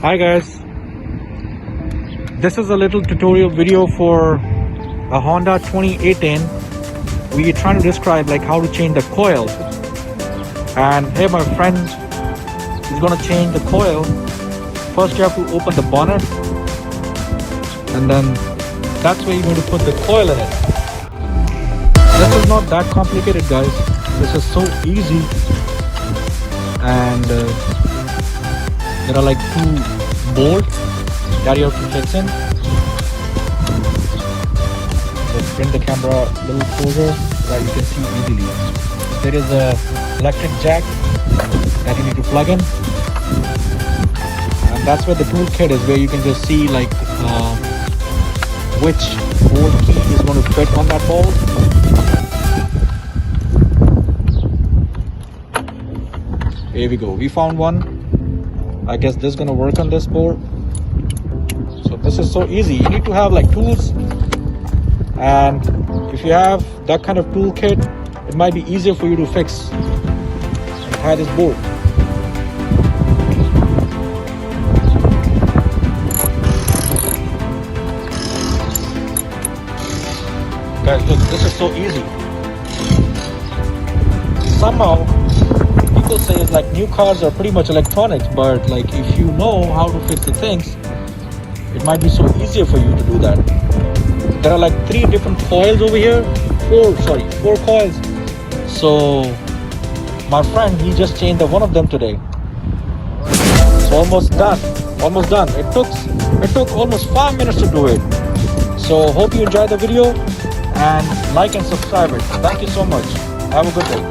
Hi guys, this is a little tutorial video for a Honda 2018. We are trying to describe like how to change the coil. And here my friend is gonna change the coil. First you have to open the bonnet, and then that's where you're going to put the coil in it. This is not that complicated, guys. This is so easy, and there are like two bolts that you have to fix in. Let's bring the camera a little closer so that you can see easily. There is a electric jack that you need to plug in, and that's where the tool kit is, where you can just see like which bolt key is going to fit on that bolt. Here we go, we found one. I guess this is gonna work on this board. So this is so easy. You need to have like tools, and if you have that kind of tool kit, it might be easier for you to fix and tie this board. Guys, look, this is so easy. Somehow people say it's like new cars are pretty much electronics, but like if you know how to fix the things, it might be so easier for you to do that. There are like 3 different coils over here, 4 coils. So my friend, he just changed one of them today. It's almost done. It took almost 5 minutes to do it. So hope you enjoyed the video, and like and subscribe it. Thank you so much. Have a good day.